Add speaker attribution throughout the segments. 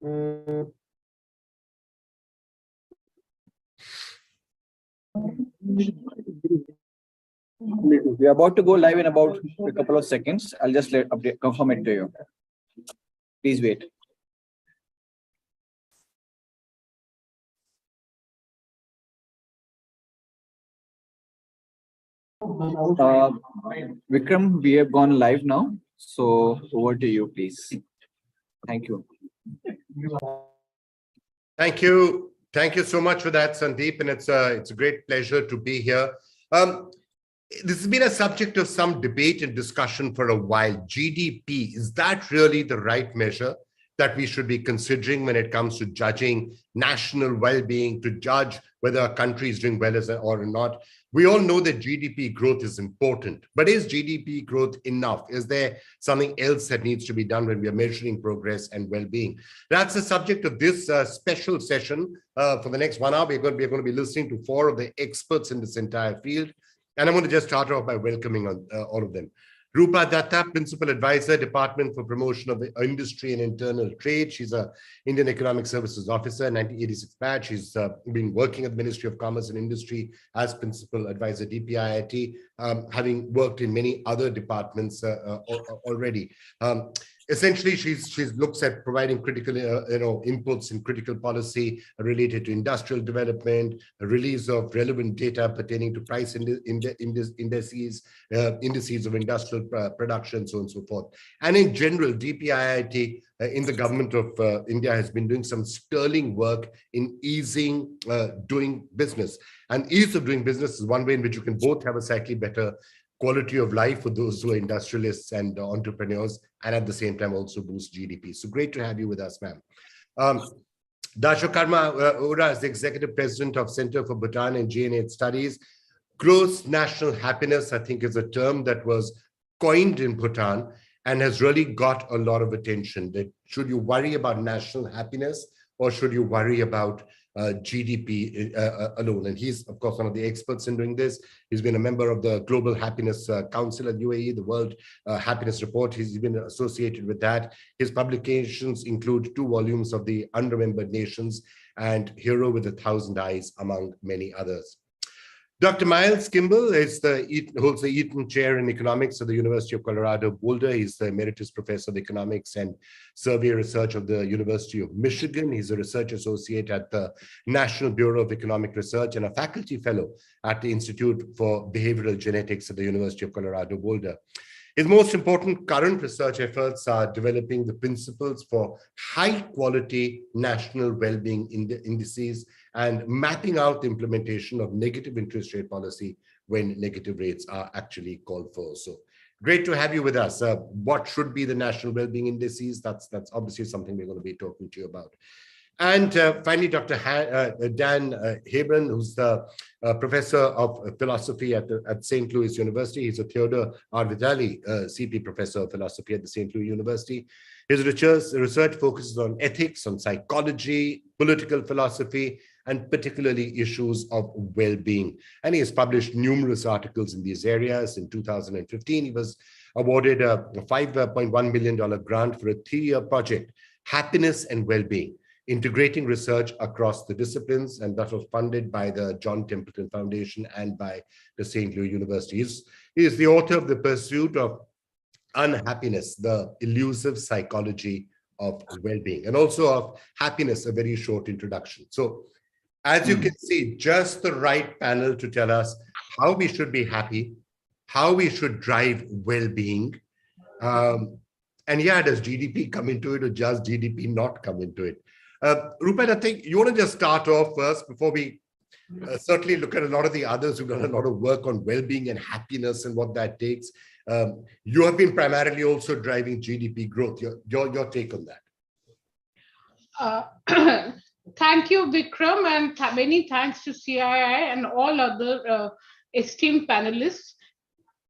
Speaker 1: We are about to go live in about a couple of seconds. I'll just confirm it to you. Please wait. Vikram, we have gone live now. So over to you, please. Thank you.
Speaker 2: Thank you. Thank you so much for that, Sandeep. And it's a great pleasure to be here. This has been a subject of some debate and discussion for a while. GDP, is that really the right measure that we should be considering when it comes to judging national well-being, to judge whether a country is doing well or not? We all know that GDP growth is important, but is GDP growth enough? Is there something else that needs to be done when we are measuring progress and well-being? That's the subject of this special session. For the next 1 hour, we're going to be listening to 4 of the experts in this entire field. And I'm going to just start off by welcoming all of them. Rupa Dutta, Principal Advisor, Department for Promotion of the Industry and Internal Trade. She's an Indian Economic Services Officer, 1986 batch. She's been working at the Ministry of Commerce and Industry as Principal Advisor, DPIIT, having worked in many other departments already. Essentially, she looks at providing critical inputs in critical policy related to industrial development, a release of relevant data pertaining to price indices of industrial production, so on and so forth. And in general, DPIIT in the government of India has been doing some sterling work in easing doing business. And ease of doing business is one way in which you can both have a slightly better quality of life for those who are industrialists and entrepreneurs, and at the same time also boost GDP. So great to have you with us, ma'am. Dasho Ura is the Executive President of Center for Bhutan and GNH Studies. Gross national happiness, I think, is a term that was coined in Bhutan and has really got a lot of attention. That should you worry about national happiness or should you worry about GDP alone? And he's, of course, one of the experts in doing this. He's been a member of the Global Happiness Council at UAE, the World Happiness Report. He's been associated with that. His publications include 2 volumes of the Unremembered Nations and Hero with 1,000 Eyes, among many others. Dr. Miles Kimball holds the Eaton Chair in Economics at the University of Colorado, Boulder. He's the Emeritus Professor of Economics and Survey Research of the University of Michigan. He's a Research Associate at the National Bureau of Economic Research and a Faculty Fellow at the Institute for Behavioral Genetics at the University of Colorado, Boulder. His most important current research efforts are developing the principles for high-quality national well-being indices and mapping out the implementation of negative interest rate policy when negative rates are actually called for. So great to have you with us. What should be the national well-being indices? That's obviously something we're going to be talking to you about. And finally, Dr. Dan Hebron, who's the professor of philosophy at St. Louis University. He's a Theodore R. Vitali CP professor of philosophy at the St. Louis University. His research focuses on ethics, on psychology, political philosophy, and particularly issues of well-being. And he has published numerous articles in these areas. In 2015, he was awarded a $5.1 million grant for a 3-year project, Happiness and Well-being, integrating research across the disciplines, and that was funded by the John Templeton Foundation and by the St. Louis University. He is the author of The Pursuit of Unhappiness, the Elusive Psychology of Well-being, and also of Happiness, a very short introduction. So as you can see, just the right panel to tell us how we should be happy, how we should drive well-being. And yeah, does GDP come into it or does GDP not come into it? Rupa, I think you want to just start off first before we certainly look at a lot of the others who've done a lot of work on well-being and happiness and what that takes. You have been primarily also driving GDP growth. Your take on
Speaker 3: that? Thank you, Vikram, and many thanks to CII and all other esteemed panelists.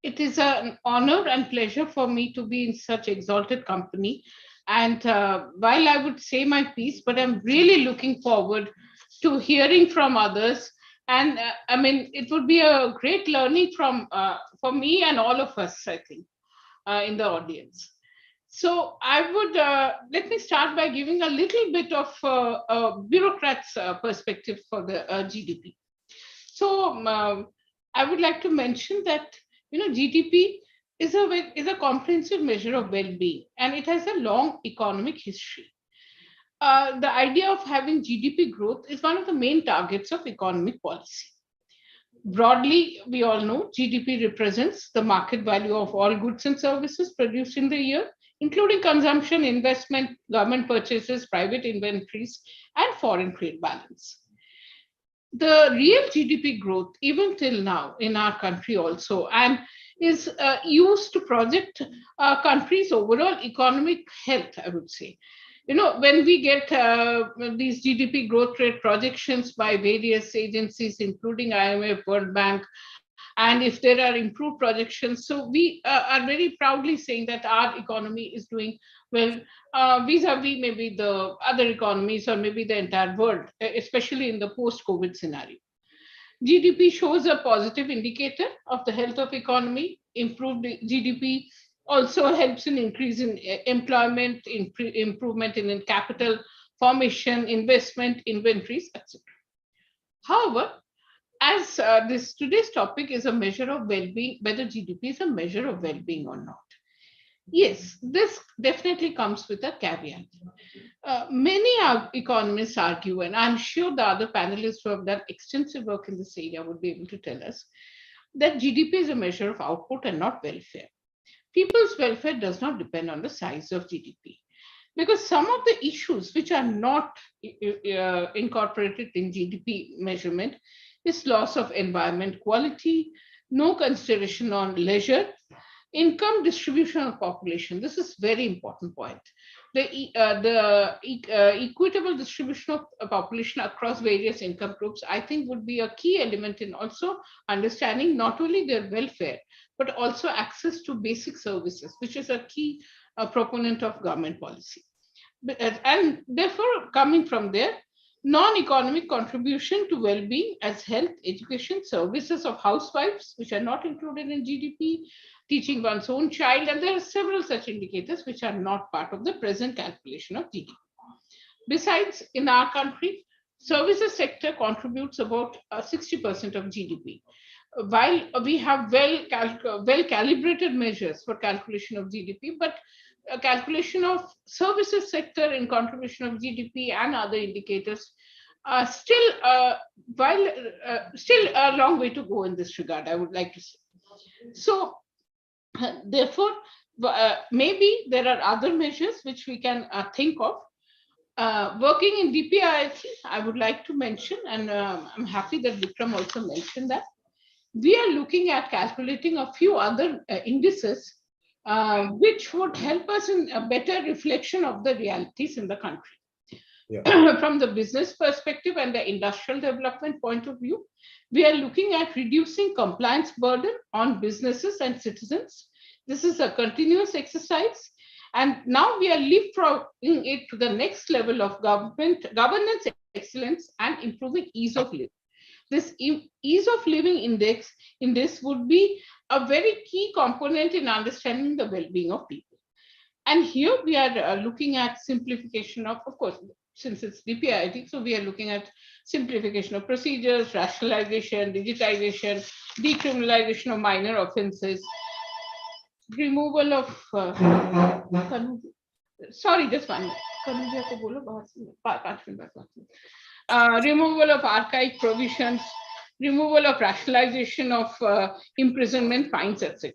Speaker 3: It is an honor and pleasure for me to be in such exalted company. And while I would say my piece, but I'm really looking forward to hearing from others. And I mean, it would be a great learning for me and all of us, I think, in the audience. So I would, let me start by giving a little bit of a bureaucrat's perspective for the GDP. So I would like to mention that, GDP is a comprehensive measure of well-being, and it has a long economic history. The idea of having GDP growth is one of the main targets of economic policy. Broadly, we all know GDP represents the market value of all goods and services produced in the year, including consumption, investment, government purchases, private inventories, and foreign trade balance. The real GDP growth, even till now in our country also, and is used to project a country's overall economic health, I would say. When we get these GDP growth rate projections by various agencies, including IMF, World Bank, and if there are improved projections, so we are very proudly saying that our economy is doing well vis-a-vis maybe the other economies or maybe the entire world, especially in the post-COVID scenario. GDP shows a positive indicator of the health of economy. Improved GDP also helps in increase in employment, improvement in capital formation, investment, inventories, etc. However, as this today's topic is a measure of well-being, whether GDP is a measure of well-being or not. Yes, this definitely comes with a caveat. Many economists argue, and I'm sure the other panelists who have done extensive work in this area would be able to tell us, that GDP is a measure of output and not welfare. People's welfare does not depend on the size of GDP, because some of the issues which are not incorporated in GDP measurement is loss of environment quality, no consideration on leisure, income distribution of population. This is very important point. The equitable distribution of a population across various income groups, I think, would be a key element in also understanding not only their welfare, but also access to basic services, which is a key proponent of government policy. And therefore, coming from there, non-economic contribution to well-being as health, education, services of housewives, which are not included in GDP, teaching one's own child, and there are several such indicators which are not part of the present calculation of GDP. Besides, in our country, services sector contributes about 60% of GDP. While we have well-calibrated measures for calculation of GDP, but a calculation of services sector in contribution of GDP and other indicators still a long way to go in this regard, I would like to say. So therefore, maybe there are other measures which we can think of. Working in DPIIT, I would like to mention, and I'm happy that Vikram also mentioned that, we are looking at calculating a few other indices which would help us in a better reflection of the realities in the country. Yeah. From the business perspective and the industrial development point of view, we are looking at reducing compliance burden on businesses and citizens. This is a continuous exercise. And now we are leapfrogging it to the next level of governance excellence and improving ease of living. This ease of living index in this would be a very key component in understanding the well-being of people. And here we are looking at simplification of course, since it's DPIIT, so we are looking at simplification of procedures, rationalization, digitization, decriminalization of minor offenses, removal of, sorry, just 1 minute. Removal of archaic provisions, removal of rationalization of imprisonment, fines, etc.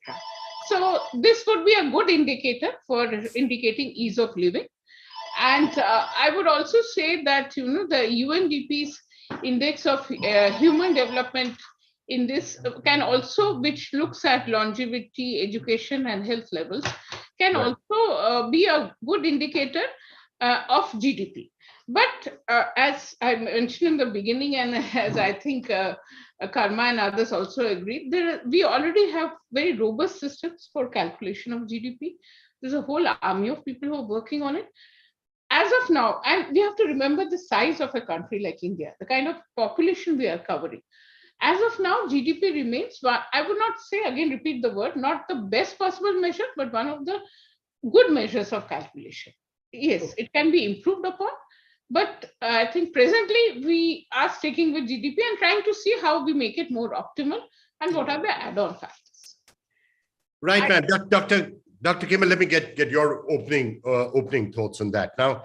Speaker 3: So this would be a good indicator for indicating ease of living. And I would also say that, the UNDP's index of human development in this can also, which looks at longevity, education, and health levels, can also be a good indicator of GDP. But as I mentioned in the beginning, and as I think Karma and others also agreed, we already have very robust systems for calculation of GDP. There's a whole army of people who are working on it. As of now, and we have to remember the size of a country like India, the kind of population we are covering. As of now, GDP remains, I would not say, again, repeat the word, not the best possible measure, but one of the good measures of calculation. Yes, it can be improved upon, but I think presently we are sticking with GDP and trying to see how we make it more optimal and what are the add-on factors.
Speaker 2: Right, ma'am. Dr. Kimball, let me get your opening thoughts on that. Now,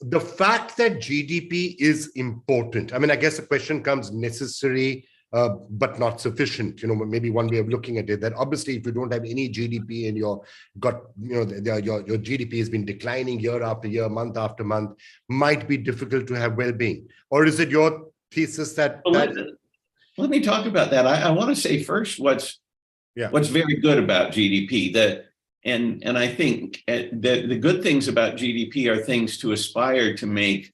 Speaker 2: the fact that GDP is important, I mean, I guess the question comes necessary, but not sufficient. You know, maybe one way of looking at it, that obviously if you don't have any GDP and your GDP has been declining year after year, month after month, might be difficult to have well-being. Or is it your thesis that?
Speaker 4: Well, let me talk about that. I want to say first what's very good about GDP. And I think the good things about GDP are things to aspire to make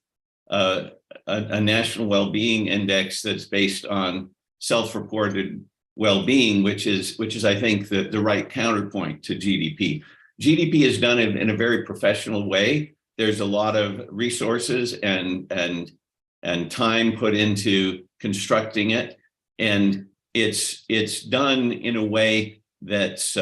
Speaker 4: a national well-being index that's based on self-reported well-being, which is I think the right counterpoint to GDP. GDP is done in a very professional way. There's a lot of resources and time put into constructing it, and it's done in a way that's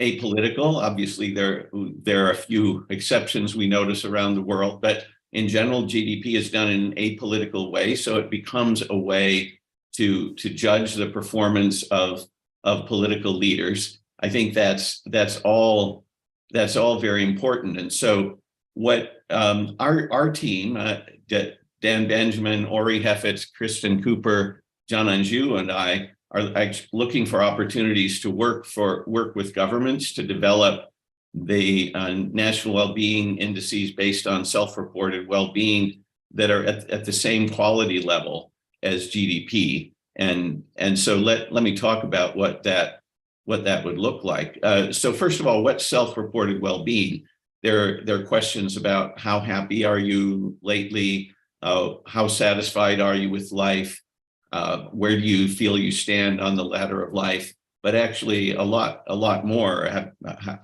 Speaker 4: apolitical. Obviously, there are a few exceptions we notice around the world, but in general, GDP is done in an apolitical way, so it becomes a way to judge the performance of political leaders. I think that's all very important. And so what our team, Dan Benjamin, Ori Heffitz, Kristen Cooper, John Anjou, and I are looking for opportunities to work with governments to develop the national well-being indices based on self-reported well-being that are at the same quality level as GDP. And so let me talk about what that would look like. So first of all, what's self-reported well-being? There are questions about how happy are you lately? How satisfied are you with life? Where do you feel you stand on the ladder of life? But actually a lot more.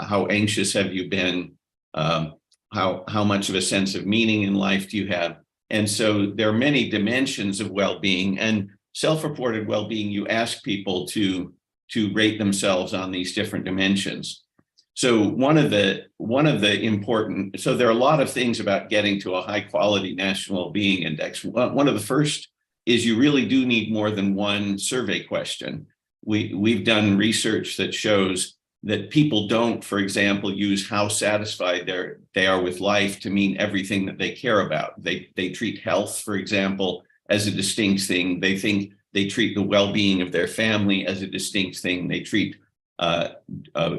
Speaker 4: How anxious have you been? How much of a sense of meaning in life do you have? And so there are many dimensions of well-being, and self-reported well-being, you ask people to rate themselves on these different dimensions. So one of the important, so there are a lot of things about getting to a high quality national well-being index. One of the first is you really do need more than one survey question. We've done research that shows that people don't, for example, use how satisfied they are with life to mean everything that they care about. They treat health, for example, as a distinct thing. They treat the well-being of their family as a distinct thing. They treat a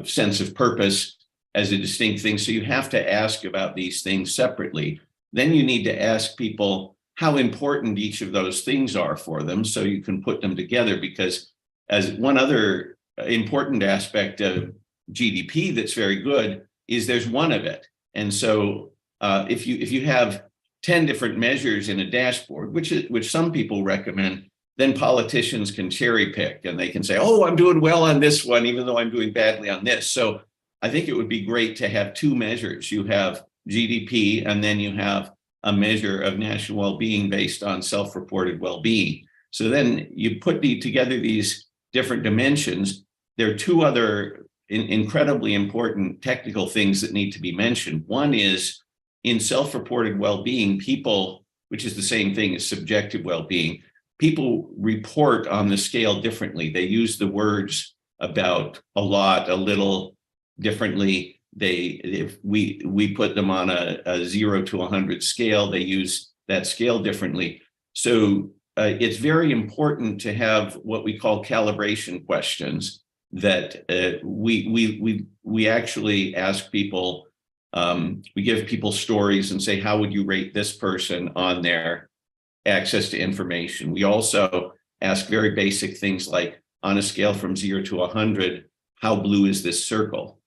Speaker 4: sense of purpose as a distinct thing. So you have to ask about these things separately. Then you need to ask people how important each of those things are for them, so you can put them together. Because as one other important aspect of GDP that's very good is there's one of it. And so if you have 10 different measures in a dashboard, which some people recommend, then politicians can cherry pick and they can say, oh, I'm doing well on this one, even though I'm doing badly on this. So I think it would be great to have two measures. You have GDP, and then you have a measure of national well-being based on self-reported well-being. So then you put together these different dimensions. There are two other incredibly important technical things that need to be mentioned. One is in self-reported well-being, people, which is the same thing as subjective well-being, people report on the scale differently. They use the words about a lot, a little differently. If we put them on a 0 to 100 scale, they use that scale differently. So it's very important to have what we call calibration questions that we actually ask people. We give people stories and say, how would you rate this person on their access to information? We also ask very basic things like, on a scale from 0 to 100, how blue is this circle?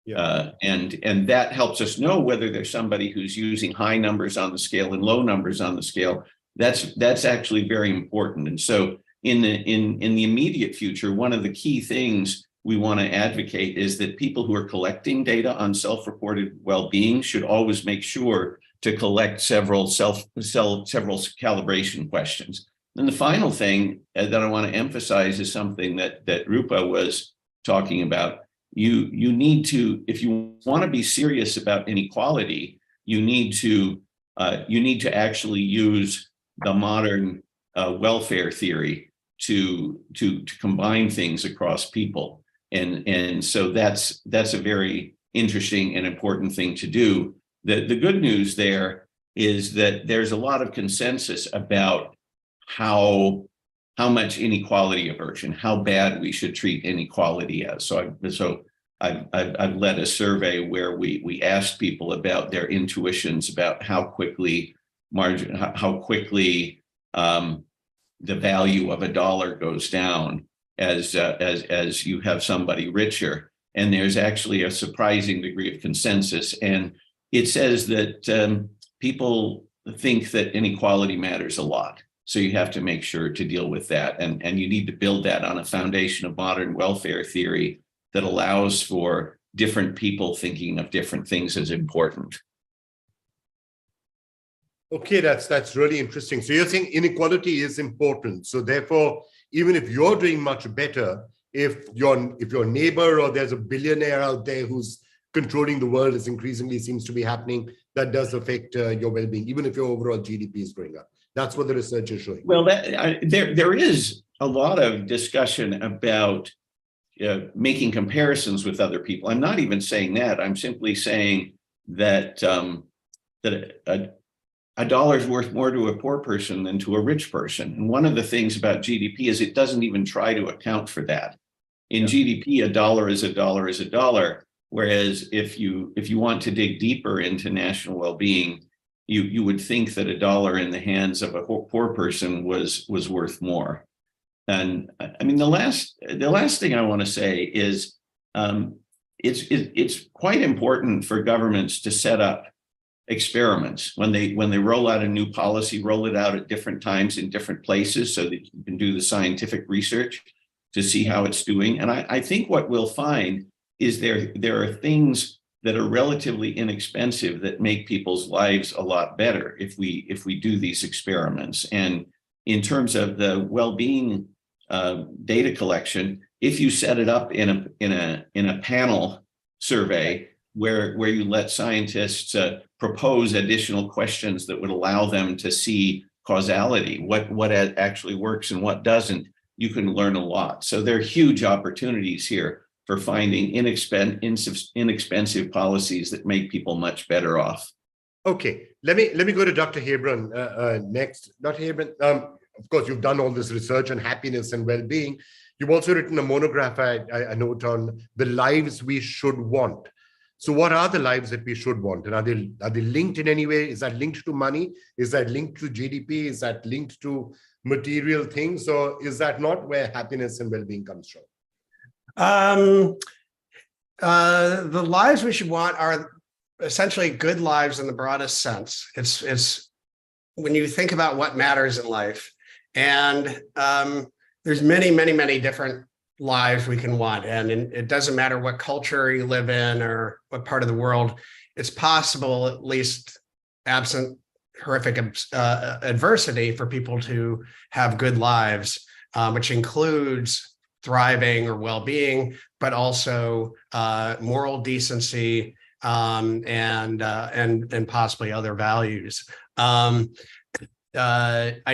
Speaker 4: Yeah. And that helps us know whether there's somebody who's using high numbers on the scale and low numbers on the scale. That's actually very important. And so in the immediate future, one of the key things we want to advocate is that people who are collecting data on self-reported well-being should always make sure to collect several calibration questions. And the final thing that I want to emphasize is something that Rupa was talking about. you need to, if you want to be serious about inequality, you need to actually use the modern welfare theory to combine things across people. And so that's a very interesting and important thing to do. The good news there is that there's a lot of consensus about how much inequality aversion, how bad we should treat inequality as. So I've led a survey where we asked people about their intuitions about how quickly the value of $1 goes down as you have somebody richer. And there's actually a surprising degree of consensus. And it says that people think that inequality matters a lot. So you have to make sure to deal with that. And you need to build that on a foundation of modern welfare theory that allows for different people thinking of different things as important.
Speaker 2: Okay, that's really interesting. So you're saying inequality is important. So therefore, even if you're doing much better, if your neighbor or there's a billionaire out there who's controlling the world, as increasingly seems to be happening, that does affect your well-being, even if your overall GDP is going up. That's what the research is showing.
Speaker 4: Well, there is a lot of discussion about making comparisons with other people. I'm not even saying that. I'm simply saying that a dollar is worth more to a poor person than to a rich person. And one of the things about GDP is it doesn't even try to account for that. In GDP, a dollar is a dollar is a dollar. Whereas if you want to dig deeper into national well-being, you would think that a dollar in the hands of a poor person was worth more. And I mean, the last thing I want to say is it's quite important for governments to set up experiments when they roll out a new policy, roll it out at different times in different places so that you can do the scientific research to see how it's doing. And I think what we'll find is there are things that are relatively inexpensive that make people's lives a lot better if we do these experiments. And in terms of the well-being data collection, if you set it up in a panel survey where you let scientists propose additional questions that would allow them to see causality, what actually works and what doesn't, you can learn a lot. So there are huge opportunities here for finding inexpensive policies that make people much better off. Okay, let me go to Dr. Hebron next. Dr. Hebron, of course, you've done all this research on happiness and well-being. You've also written a monograph, I note, on the lives we should want. So what are the lives that we should want? And are they linked in any way? Is that linked to money? Is that linked to GDP? Is that linked to material things? Or is that not where happiness and well-being comes from?
Speaker 5: The lives we should want are essentially good lives in the broadest sense. It's when you think about what matters in life, and there's many different lives we can want, and it doesn't matter what culture you live in or what part of the world. It's possible, at least absent horrific adversity, for people to have good lives, which includes thriving or well-being, but also moral decency and possibly other values. I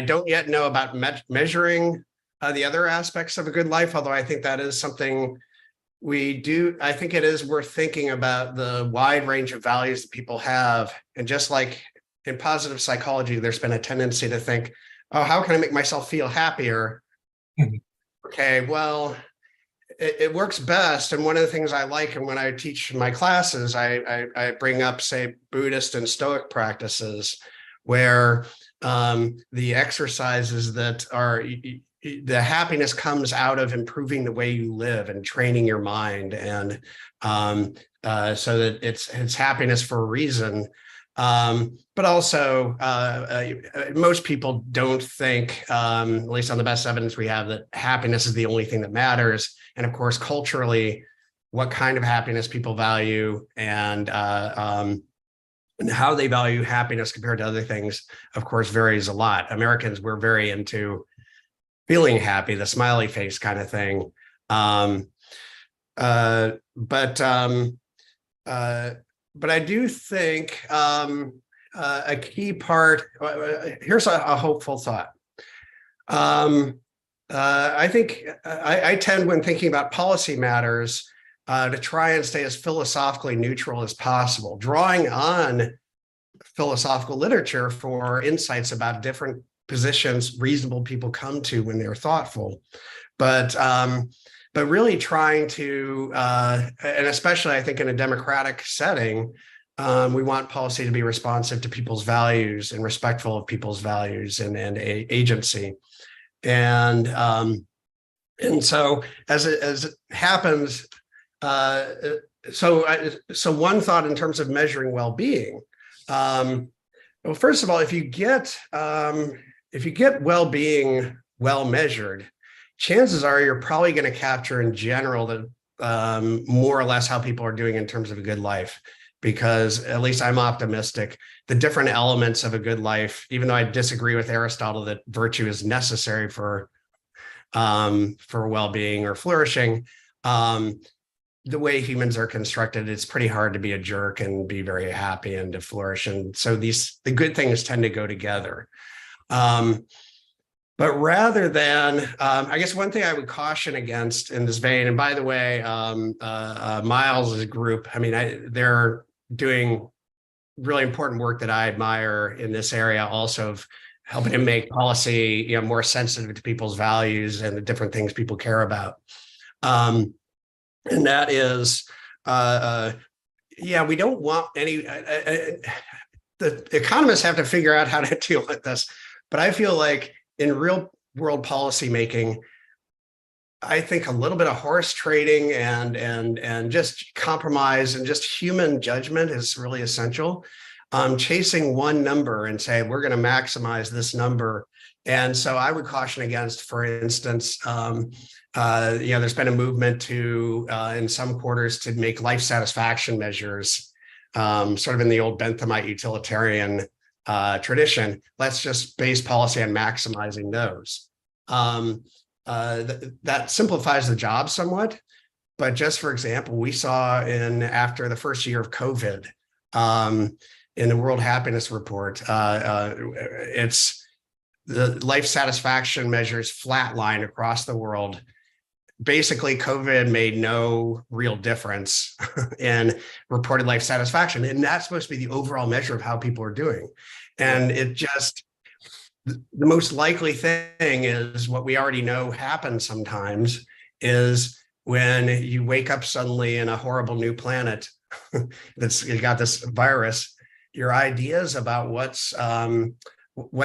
Speaker 5: don't yet know about measuring the other aspects of a good life, although I think that is something we do. I think it is worth thinking about the wide range of values that people have. And just like in positive psychology, there's been a tendency to think, oh, how can I make myself feel happier? Okay, well, it works best. And one of the things I like, and when I teach my classes, I bring up, say, Buddhist and Stoic practices, where the exercises that are, the happiness comes out of improving the way you live and training your mind, and so that it's happiness for a reason. But also, most people don't think, at least on the best evidence we have, that happiness is the only thing that matters. And of course, culturally, what kind of happiness people value and how they value happiness compared to other things, of course, varies a lot. Americans, we're very into feeling happy, the smiley face kind of thing. But I do think a key part. Here's a hopeful thought. I think I tend, when thinking about policy matters, to try and stay as philosophically neutral as possible, drawing on philosophical literature for insights about different positions reasonable people come to when they're thoughtful, but really trying to, and especially I think in a democratic setting, we want policy to be responsive to people's values and respectful of people's values and agency. And so as it happens, so one thought in terms of measuring well-being. Well, first of all, if you get well-being well measured, chances are you're probably going to capture in general the more or less how people are doing in terms of a good life. Because at least I'm optimistic, the different elements of a good life, even though I disagree with Aristotle that virtue is necessary for well-being or flourishing, the way humans are constructed, it's pretty hard to be a jerk and be very happy and to flourish. And so the good things tend to go together. But rather than, I guess one thing I would caution against in this vein, and by the way, Miles' group, I mean, they're doing really important work that I admire in this area, also of helping to make policy, more sensitive to people's values and the different things people care about. And that is, we don't want any, the economists have to figure out how to deal with this, but I feel like in real world policy making, I think a little bit of horse trading and just compromise and just human judgment is really essential. Chasing one number and say, we're going to maximize this number. And so I would caution against, for instance, there's been a movement to, in some quarters, to make life satisfaction measures, sort of in the old Benthamite utilitarian tradition. Let's just base policy on maximizing those. That simplifies the job somewhat, but just for example, we saw after the first year of COVID, in the World Happiness Report, it's the life satisfaction measures flatline across the world. Basically, COVID made no real difference in reported life satisfaction, and that's supposed to be the overall measure of how people are doing. And it just, the most likely thing is what we already know happens sometimes is when you wake up suddenly in a horrible new planet that's got this virus, your ideas about what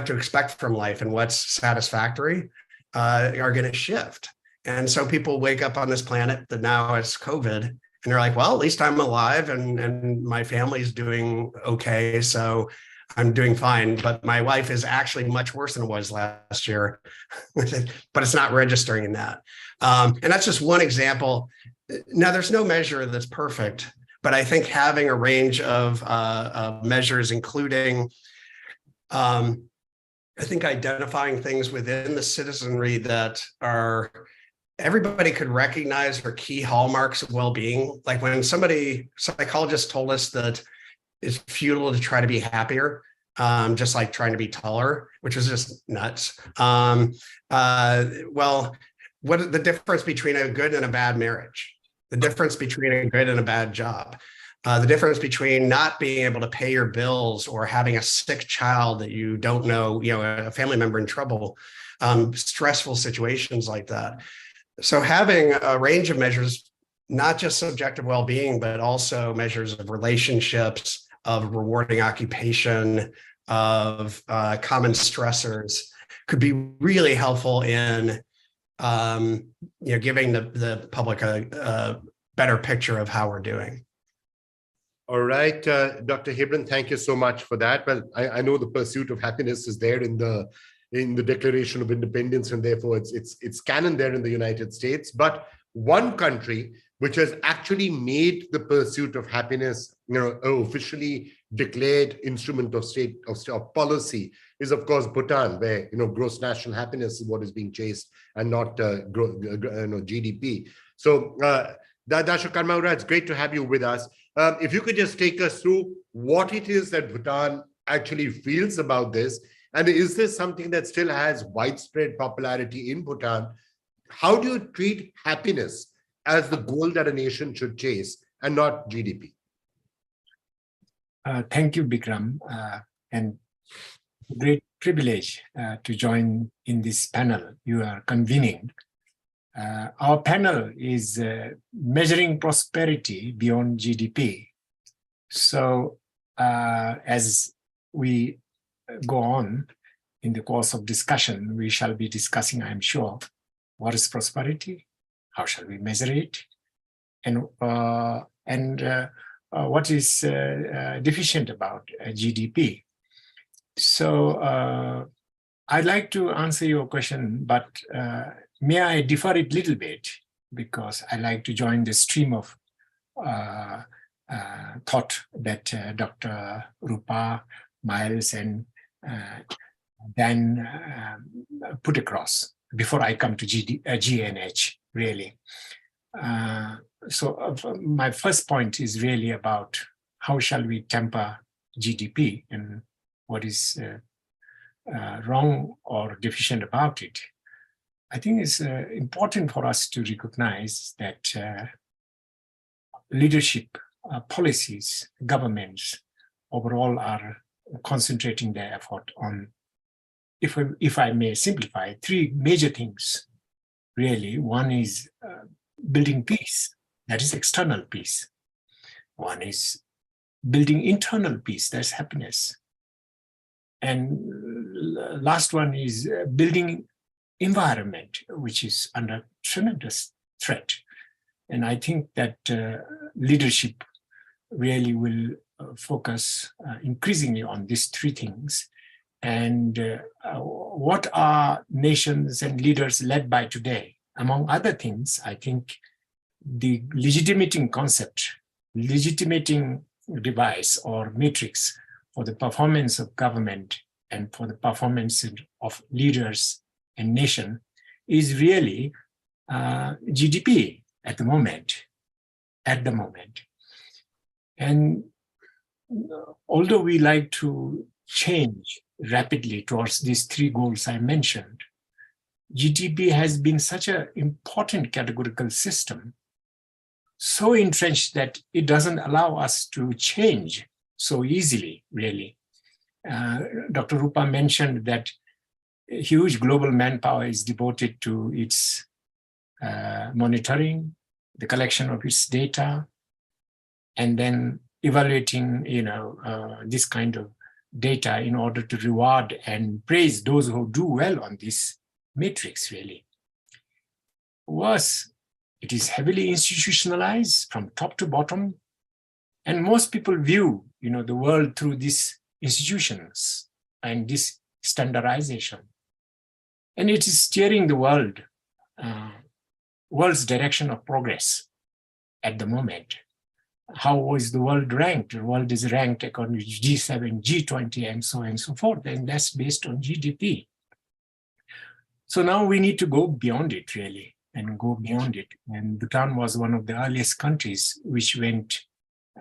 Speaker 5: to expect from life and what's satisfactory are going to shift. And so people wake up on this planet that now is COVID, and they're like, well, at least I'm alive and my family's doing okay. So I'm doing fine, but my life is actually much worse than it was last year, but it's not registering in that. And that's just one example. Now, there's no measure that's perfect, but I think having a range of measures, including, I think identifying things within the citizenry that are everybody could recognize are key hallmarks of well-being. Like when psychologists told us that it's futile to try to be happier, just like trying to be taller, which is just nuts. Well, what is the difference between a good and a bad marriage? The difference between a good and a bad job? The difference between not being able to pay your bills or having a sick child that you don't know, a family member in trouble, stressful situations like that. So having a range of measures, not just subjective well-being, but also measures of relationships, of rewarding occupation, of common stressors, could be really helpful in giving the public a better picture of how we're doing.
Speaker 2: All right, Dr. Hebron, thank you so much for that. Well, I know the pursuit of happiness is there in the Declaration of Independence, and therefore it's canon there in the United States. But one country which has actually made the pursuit of happiness, officially declared instrument of state of policy is, of course, Bhutan, where gross national happiness is what is being chased and not GDP. So Dasho Karmaura, it's great to have you with us. If you could just take us through what it is that Bhutan actually feels about this, and is this something that still has widespread popularity in Bhutan? How do you treat happiness as the goal that a nation should chase and not GDP?
Speaker 6: Thank you, Bikram, and great privilege to join in this panel you are convening. Our panel is measuring prosperity beyond GDP. So as we go on in the course of discussion, we shall be discussing, I'm sure, what is prosperity, how shall we measure it, and what is deficient about GDP. So I'd like to answer your question, but may I differ it a little bit, because I like to join the stream of thought that Dr. Rupa, Miles, and Dan put across before I come to GNH, really. So my first point is really about how shall we temper GDP and what is wrong or deficient about it. I think it's important for us to recognize that leadership, policies, governments overall are concentrating their effort on, if I may simplify, three major things, really. One is building peace, that is external peace. One is building internal peace, that's happiness. And last one is building environment, which is under tremendous threat. And I think that leadership really will focus increasingly on these three things. And what are nations and leaders led by today? Among other things, I think the legitimating concept, legitimating device or matrix for the performance of government and for the performance of leaders and nation is really GDP at the moment. And although we like to change rapidly towards these three goals I mentioned, GDP has been such an important categorical system, so entrenched that it doesn't allow us to change so easily, really. Dr. Rupa mentioned that huge global manpower is devoted to its monitoring, the collection of its data, and then evaluating, this kind of data in order to reward and praise those who do well on this matrix, really. Worse, it is heavily institutionalized from top to bottom, and most people view, the world through these institutions and this standardization. And it is steering the world's direction of progress at the moment. How is the world ranked? The world is ranked according to G7, G20, and so on and so forth, and that's based on GDP. So now we need to go beyond it, really, and go beyond it. And Bhutan was one of the earliest countries which went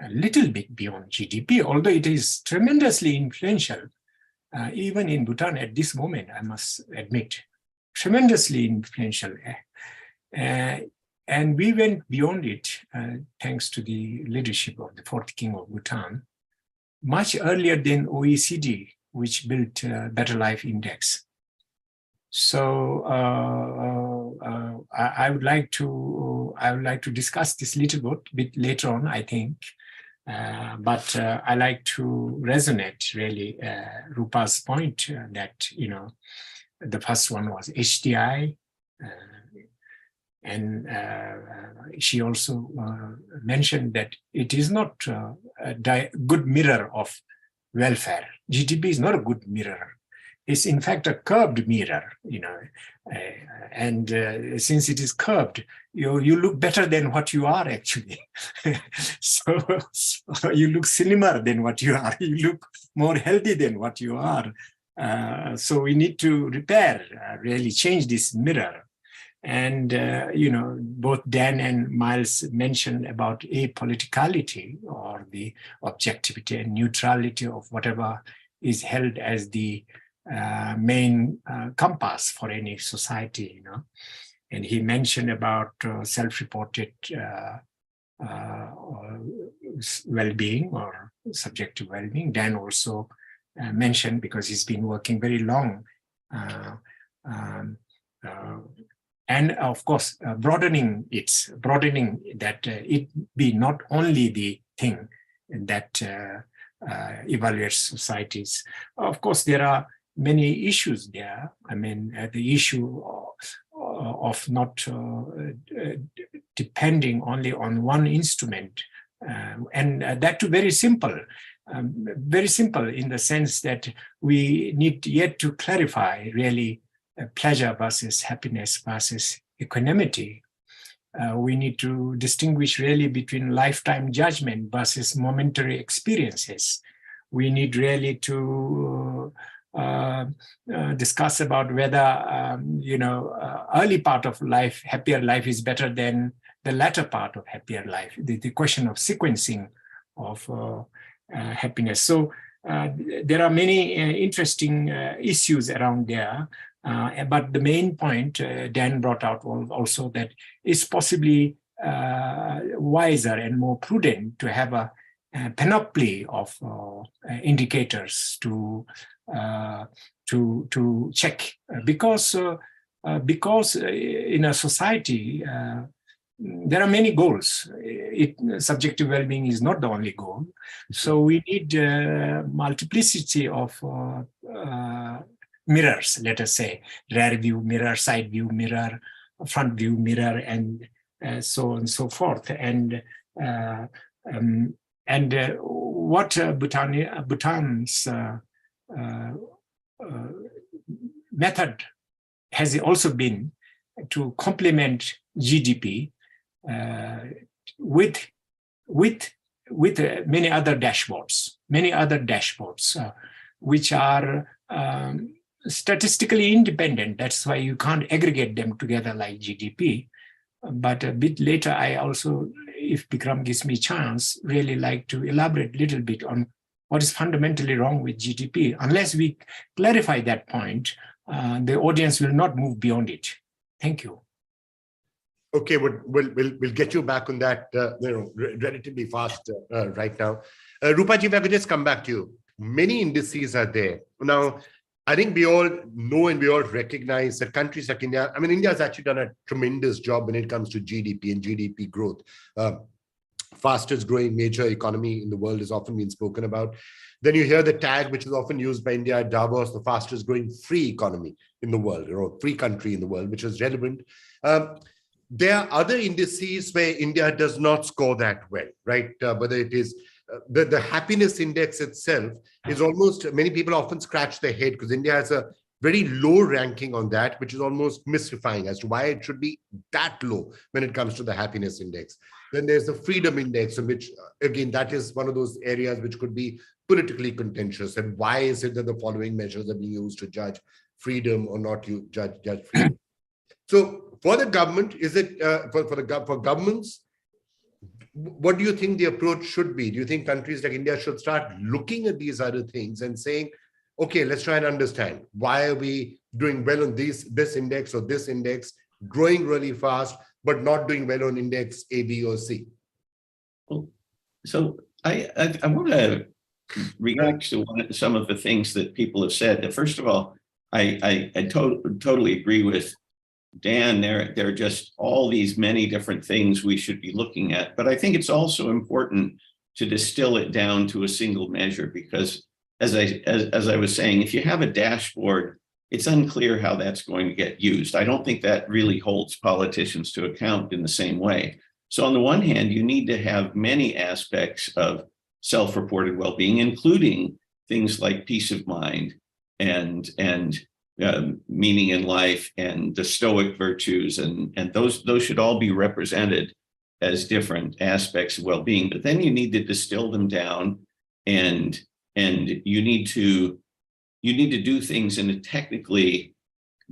Speaker 6: a little bit beyond GDP, although it is tremendously influential, even in Bhutan at this moment, I must admit, tremendously influential. And we went beyond it, thanks to the leadership of the fourth king of Bhutan, much earlier than OECD, which built Better Life Index. So I would like to discuss this little bit later on, I think. But I like to resonate really Rupa's point that the first one was HDI, and she also mentioned that it is not a good mirror of welfare. GDP is not a good mirror. It's in fact a curved mirror, and since it is curved, you look better than what you are actually. So you look slimmer than what you are. You look more healthy than what you are. So we need to repair, really change this mirror. And, both Dan and Miles mentioned about apoliticality or the objectivity and neutrality of whatever is held as the main compass for any society, And he mentioned about self-reported well-being or subjective well-being. Dan also mentioned, because he's been working very long, and of course, broadening that it be not only the thing that evaluates societies. Of course, there are many issues there. I mean, the issue of not depending only on one instrument, and that too very simple in the sense that we need yet to clarify really pleasure versus happiness versus equanimity. We need to distinguish really between lifetime judgment versus momentary experiences. We need really to discuss about whether, early part of life, happier life is better than the latter part of happier life, the question of sequencing of happiness. So there are many interesting issues around there. But the main point Dan brought out also that it's possibly wiser and more prudent to have a panoply of indicators to check, because in a society there are many goals. Subjective well-being is not the only goal, so we need multiplicity of mirrors, let us say, rear view mirror, side view mirror, front view mirror, and so on and so forth. And what Bhutan's method has also been to complement GDP with many other dashboards, which are statistically independent. That's why you can't aggregate them together like GDP. But a bit later, I also, if Bikram gives me a chance, really like to elaborate a little bit on what is fundamentally wrong with GDP. Unless we clarify that point, the audience will not move beyond it. Thank you.
Speaker 2: Okay, we'll get you back on that, relatively fast right now. Rupa ji, if I could just come back to you. Many indices are there. Now, I think we all know and we all recognize that countries like India, I mean, India has actually done a tremendous job when it comes to GDP and GDP growth. Fastest growing major economy in the world is often been spoken about. Then you hear the tag, which is often used by India at Davos, the fastest growing free economy in the world, or free country in the world, which is relevant. There are other indices where India does not score that well, right? Whether it is the happiness index itself is almost, many people often scratch their head because India has a very low ranking on that, which is almost mystifying as to why it should be that low when it comes to the happiness index. Then there's the freedom index, in which, again, that is one of those areas which could be politically contentious. And why is it that the following measures are being used to judge freedom or not you judge freedom? So for the government, is it for governments, what do you think the approach should be? Do you think countries like India should start looking at these other things and saying, okay, let's try and understand why are we doing well on this index or this index, growing really fast, but not doing well on index A, B, or C?
Speaker 4: So I want to react to some of the things that people have said. First of all, I totally agree with Dan. There are just all these many different things we should be looking at. But I think it's also important to distill it down to a single measure, because as I was saying, if you have a dashboard, it's unclear how that's going to get used. I don't think that really holds politicians to account in the same way. So on the one hand, you need to have many aspects of self-reported well-being, including things like peace of mind and meaning in life and the Stoic virtues, and those should all be represented as different aspects of well-being. But then you need to distill them down, and you need to do things in a technically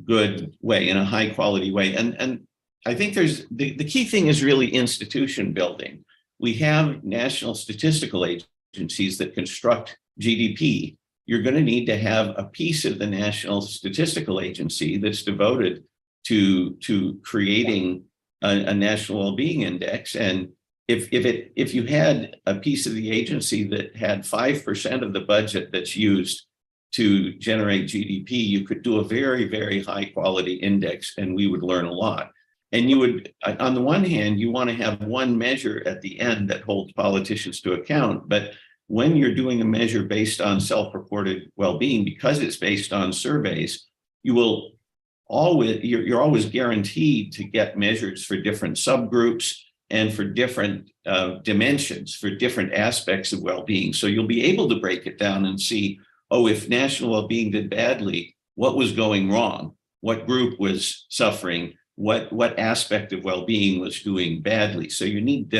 Speaker 4: good way, in a high quality way. And I think there's the key thing is really institution building. We have national statistical agencies that construct GDP. You're going to need to have a piece of the National Statistical Agency that's devoted to creating a national well-being index. And if you had a piece of the agency that had 5% of the budget that's used to generate GDP, you could do a very, very high quality index, and we would learn a lot. And you would, on the one hand, you want to have one measure at the end that holds politicians to account. But when you're doing a measure based on self-reported well-being, because it's based on surveys, you're always guaranteed to get measures for different subgroups and for different dimensions, for different aspects of well-being. So you'll be able to break it down and see, oh, if national well-being did badly, what was going wrong? What group was suffering? What aspect of well-being was doing badly? So you need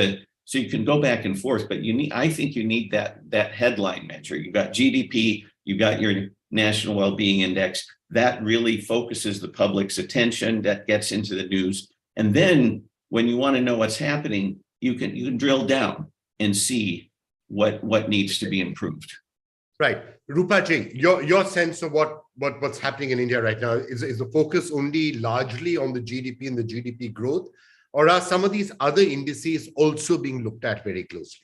Speaker 4: so you can go back and forth, but I think you need that headline measure. You've got GDP, you've got your National Well-Being Index. That really focuses the public's attention, that gets into the news. And then when you want to know what's happening, you can drill down and see what needs to be improved.
Speaker 2: Right. Rupa ji, your sense of what's happening in India right now, is the focus only largely on the GDP and the GDP growth, or are some of these other indices also being looked at very closely?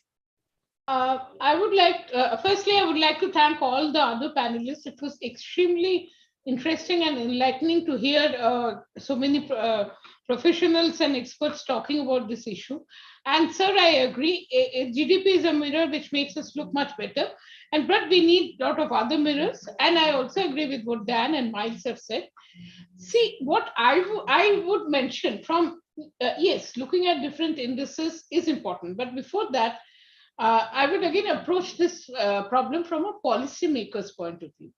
Speaker 3: Firstly, I would like to thank all the other panelists. It was extremely interesting and enlightening to hear so many professionals and experts talking about this issue. And sir, I agree, GDP is a mirror which makes us look much better. But we need a lot of other mirrors. And I also agree with what Dan and Miles have said. See, what I would mention from, yes, looking at different indices is important. But before that, I would again approach this problem from a policymaker's point of view.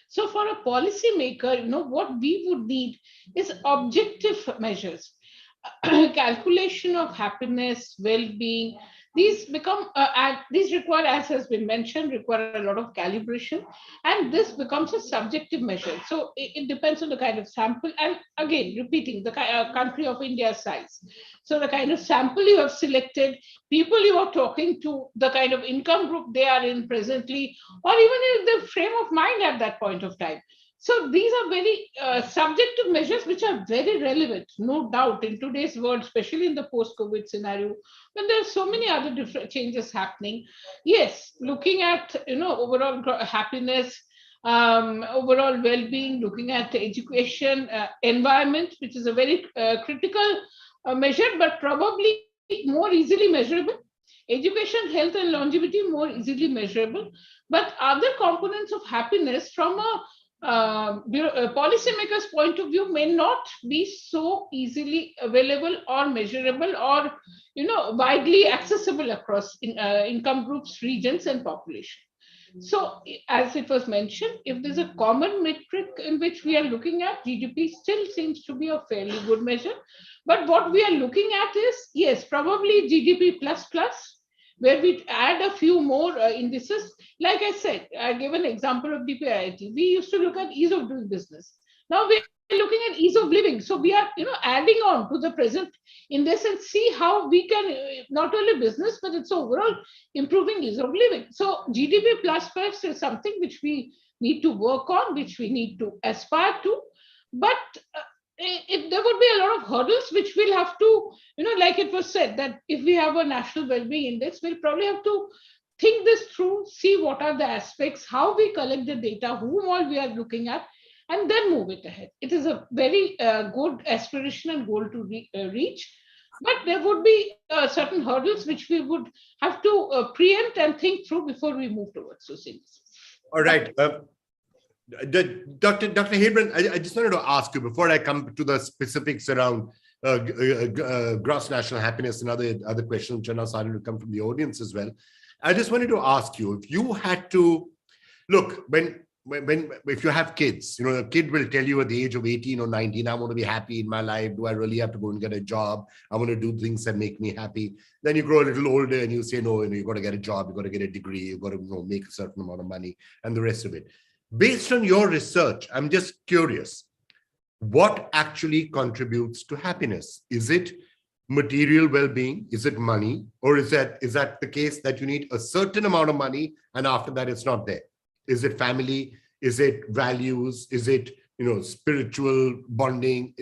Speaker 3: So for a policymaker, what we would need is objective measures, calculation of happiness, well-being. These require, as has been mentioned, require a lot of calibration, and this becomes a subjective measure. So it depends on the kind of sample, and again, repeating, the country of India's size. So the kind of sample you have selected, people you are talking to, the kind of income group they are in presently, or even in the frame of mind at that point of time. So these are very subjective measures which are very relevant, no doubt, in today's world, especially in the post-COVID scenario, when there are so many other different changes happening. Yes, looking at overall happiness, overall well-being, looking at education, environment, which is a very critical measure, but probably more easily measurable. Education, health, and longevity more easily measurable, but other components of happiness from a policymakers' point of view may not be so easily available or measurable or widely accessible across income groups, regions, and population. So as it was mentioned, if there's a common metric in which we are looking at, GDP still seems to be a fairly good measure. But what we are looking at is, yes, probably GDP plus, where we add a few more indices. Like I said, I gave an example of DPIIT. We used to look at ease of doing business. Now we're looking at ease of living. So we are, adding on to the present in this and see how we can, not only business, but it's overall improving ease of living. So GDP plus is something which we need to work on, which we need to aspire to. But there would be a lot of hurdles which we'll have to, like it was said, that if we have a national well-being index, we'll probably have to think this through, see what are the aspects, how we collect the data, whom all we are looking at, and then move it ahead. It is a very good aspiration and goal to reach, but there would be certain hurdles which we would have to preempt and think through before we move towards those things.
Speaker 2: All right. Dr. Hilbrand, I just wanted to ask you, before I come to the specifics around gross national happiness and other questions which are now starting to come from the audience as well. I just wanted to ask you, if you had to look, if you have kids, a kid will tell you at the age of 18 or 19, I want to be happy in my life. Do I really have to go and get a job? I want to do things that make me happy. Then you grow a little older and you say, no, you've got to get a job, you've got to get a degree, you've got to make a certain amount of money and the rest of it. Based on your research, I'm just curious, what actually contributes to happiness? Is it material well-being? Is it money? Or is that the case that you need a certain amount of money and after that it's not there? Is it family? Is it values? Is it, spiritual bonding?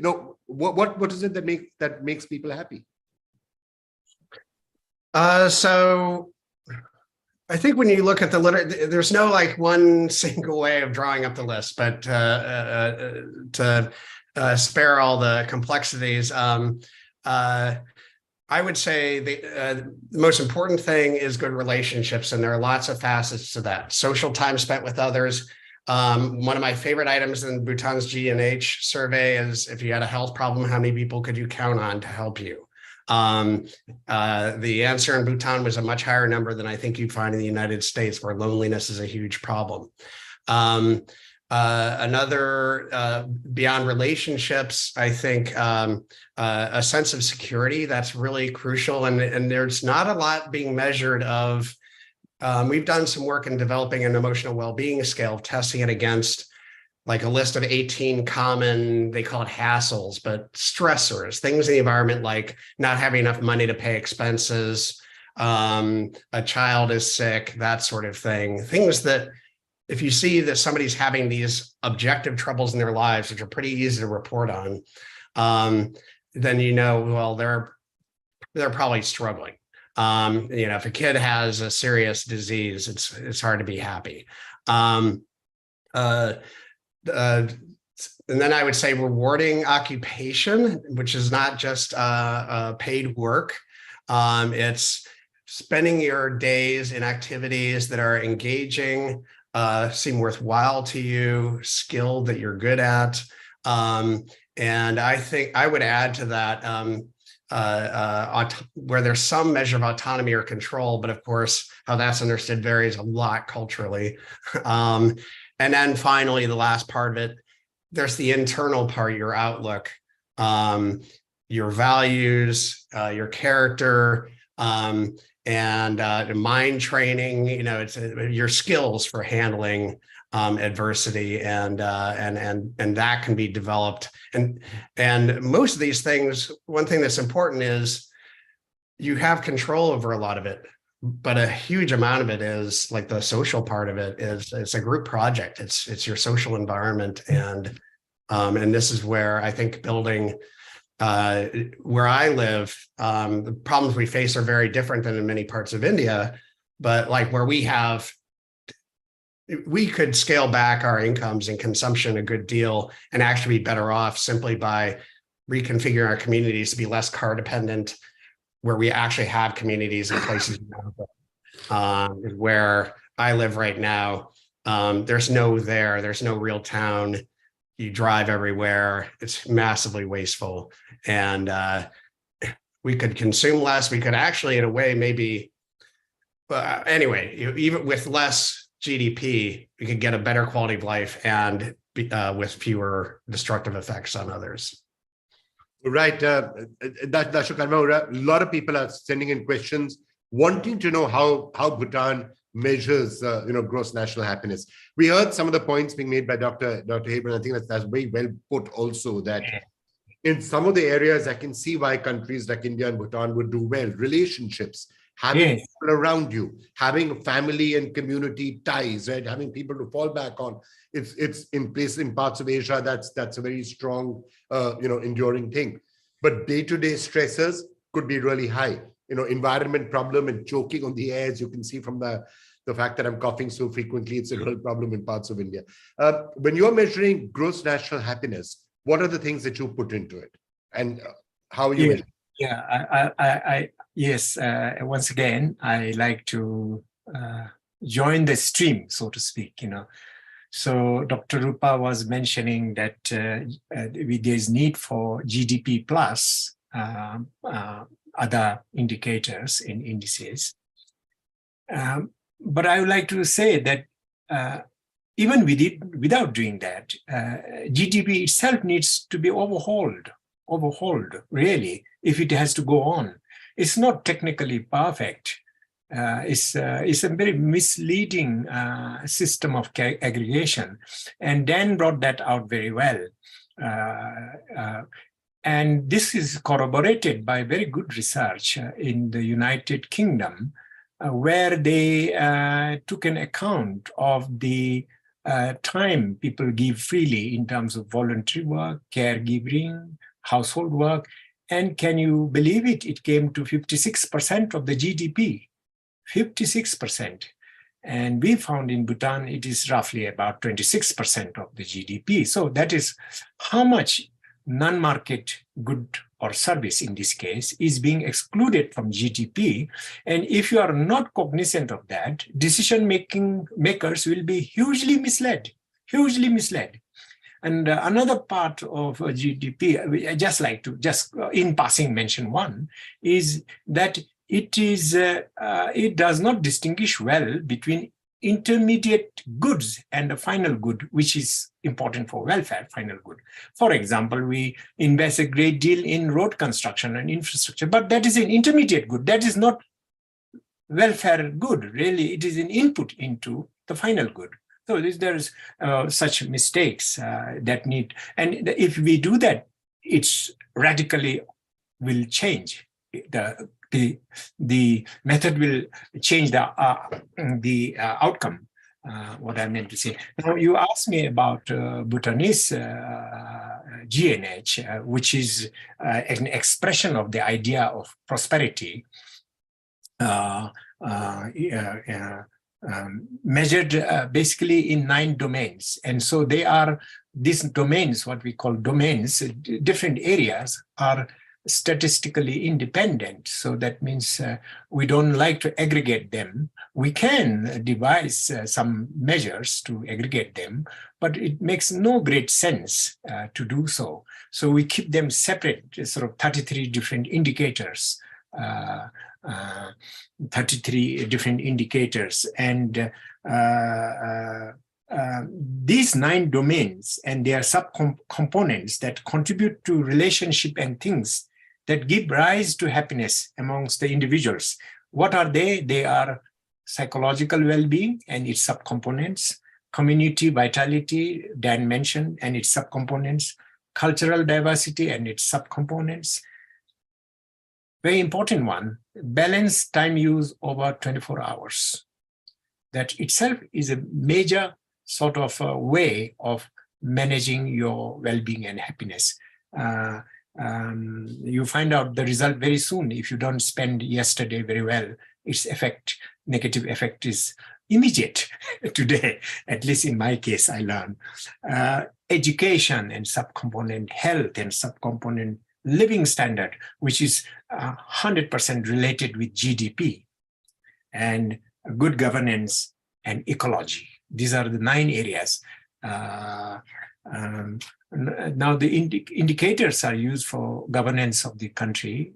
Speaker 2: What is it that makes people happy?
Speaker 5: So I think when you look at the literature, there's no like one single way of drawing up the list, but to spare all the complexities, I would say the most important thing is good relationships, and there are lots of facets to that. Social time spent with others. One of my favorite items in Bhutan's G&H survey is, if you had a health problem, how many people could you count on to help you? The answer in Bhutan was a much higher number than I think you'd find in the United States, where loneliness is a huge problem. Another, beyond relationships, I think a sense of security, that's really crucial. And there's not a lot being measured of, we've done some work in developing an emotional well-being scale, testing it against like a list of 18 common, they call it hassles, but stressors, things in the environment like not having enough money to pay expenses, a child is sick, that sort of thing. Things that if you see that somebody's having these objective troubles in their lives, which are pretty easy to report on, then well, they're probably struggling. If a kid has a serious disease, it's hard to be happy. And then I would say rewarding occupation, which is not just paid work. It's spending your days in activities that are engaging, seem worthwhile to you, skilled that you're good at. And I think I would add to that where there's some measure of autonomy or control, but of course, how that's understood varies a lot culturally. And then finally, the last part of it, there's the internal part, your outlook, your values, your character, and mind training. It's your skills for handling adversity, and that can be developed. And most of these things, one thing that's important is you have control over a lot of it. But a huge amount of it is like the social part of it is it's a group project. It's your social environment. And this is where I think building where I live, the problems we face are very different than in many parts of India. But like where we could scale back our incomes and consumption a good deal and actually be better off simply by reconfiguring our communities to be less car dependent, where we actually have communities in places where I live right now. There's no real town. You drive everywhere. It's massively wasteful. And we could consume less. We could actually, in a way, maybe, anyway, even with less GDP, we could get a better quality of life and with fewer destructive effects on others.
Speaker 2: Right. Dasho, a lot of people are sending in questions, wanting to know how Bhutan measures, gross national happiness. We heard some of the points being made by Dr. Haber. I think that's very well put also, that in some of the areas, I can see why countries like India and Bhutan would do well. Relationships, having people around you, having family and community ties, right? Having people to fall back on. It's in place in parts of Asia. That's a very strong, enduring thing. But day-to-day stressors could be really high. Environment problem and choking on the air, as you can see from the fact that I'm coughing so frequently, it's a real problem in parts of India. When you're measuring gross national happiness, what are the things that you put into it, and how are you measuring?
Speaker 6: Yes. Once again, I like to join the stream, so to speak. So Dr. Rupa was mentioning that there's need for GDP plus other indicators in indices. But I would like to say that even without doing that, GDP itself needs to be overhauled, really, if it has to go on. It's not technically perfect. It's a very misleading system of aggregation. And Dan brought that out very well. And this is corroborated by very good research in the United Kingdom, where they took an account of the time people give freely in terms of voluntary work, caregiving, household work. And can you believe it? It came to 56% of the GDP, 56%. And we found in Bhutan, it is roughly about 26% of the GDP. So that is how much non-market good or service in this case is being excluded from GDP. And if you are not cognizant of that, decision-making makers will be hugely misled. And another part of GDP, I just like to in passing mention one, is that it does not distinguish well between intermediate goods and the final good, which is important for welfare, final good. For example, we invest a great deal in road construction and infrastructure, but that is an intermediate good. That is not welfare good, really. It is an input into the final good. So there's such mistakes that need, and if we do that, it's radically will change. The method will change the outcome, what I meant to say. Now, you asked me about Bhutanese GNH, which is an expression of the idea of prosperity, measured basically in 9 domains. And so they are, these domains, what we call domains, different areas are statistically independent. So that means we don't like to aggregate them. We can devise some measures to aggregate them, but it makes no great sense to do so. So we keep them separate, sort of 33 different indicators, 33 different indicators. And these 9 domains and their subcomponents that contribute to relationship and things that give rise to happiness amongst the individuals. What are they? They are psychological well-being and its subcomponents, community vitality, Dan mentioned, and its subcomponents, cultural diversity and its subcomponents. Very important one, balanced time use over 24 hours. That itself is a major sort of a way of managing your well-being and happiness. You find out the result very soon. If you don't spend yesterday very well, its effect, negative effect is immediate today. At least in my case, I learned. Education and subcomponent, health and subcomponent, living standard, which is 100% related with GDP, and good governance and ecology. These are the 9 areas. Now the indicators are used for governance of the country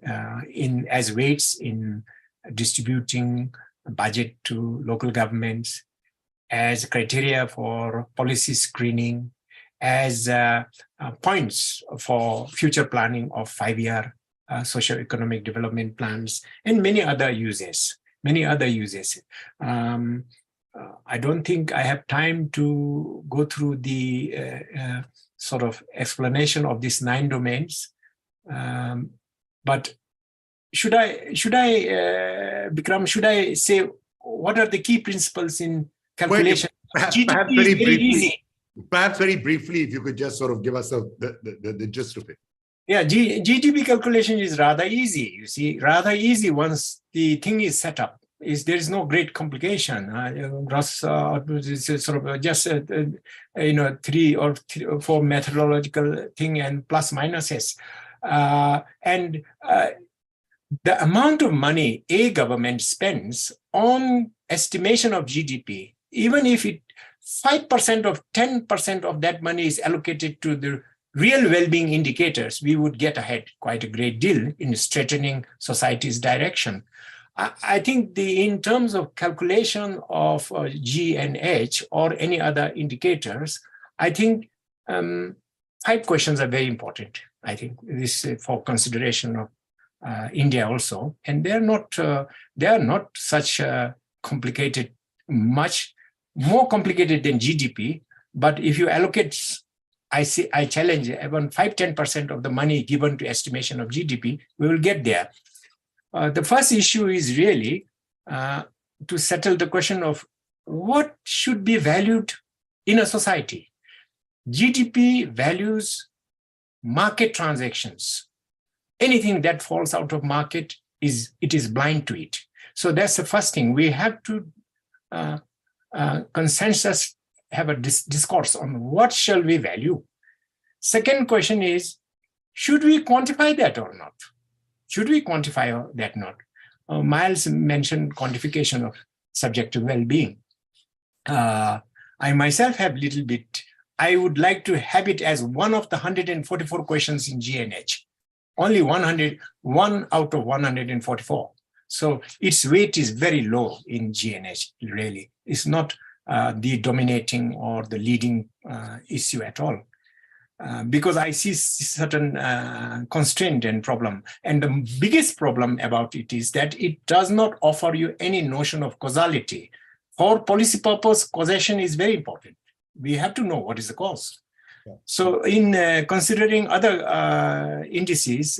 Speaker 6: as weights in distributing budget to local governments, as criteria for policy screening, as points for future planning of 5-year socio-economic development plans, and many other uses. I don't think I have time to go through the sort of explanation of these 9 domains, but should I, Bikram, should I say what are the key principles in calculation?
Speaker 2: Perhaps very briefly, if you could just sort of give us the gist of it.
Speaker 6: Yeah, GDP calculation is rather easy. You see, rather easy once the thing is set up. There is no great complication. Gross sort of just 3 or 4 methodological thing and plus minuses, and the amount of money a government spends on estimation of GDP, even if 5% of 10% of that money is allocated to the real well-being indicators, we would get ahead quite a great deal in straightening society's direction. I think in terms of calculation of G and H or any other indicators, I think 5 questions are very important. I think this is for consideration of India also, and they are not such complicated, much more complicated than GDP. But if you allocate I challenge even 5-10% of the money given to estimation of GDP, we will get there. The first issue is really to settle the question of what should be valued in a society. GDP values market transactions. Anything that falls out of market is blind to it. So that's the first thing. We have to consensus, have a discourse on what shall we value. Second question is, should we quantify that or not? Should we quantify that or not? Miles mentioned quantification of subjective well-being. I myself have little bit, I would like to have it as one of the 144 questions in GNH. Only 1 out of 144. So its weight is very low in GNH, really. It's not the dominating or the leading issue at all. Because I see certain constraint and problem. And the biggest problem about it is that it does not offer you any notion of causality. For policy purpose, causation is very important. We have to know what is the cause. Yeah. So in considering other indices,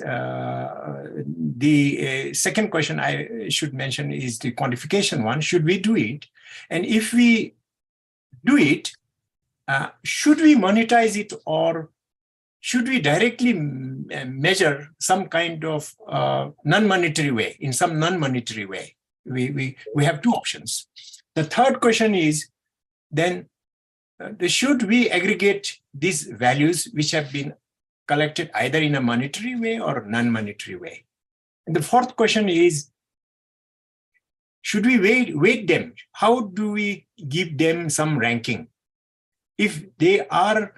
Speaker 6: the second question I should mention is the quantification one. Should we do it? And if we do it, should we monetize it, or should we directly measure some kind of non-monetary way, in some non-monetary way? We have two options. The third question is then, should we aggregate these values which have been collected either in a monetary way or non-monetary way? And the fourth question is, should we weight them? How do we give them some ranking? If they are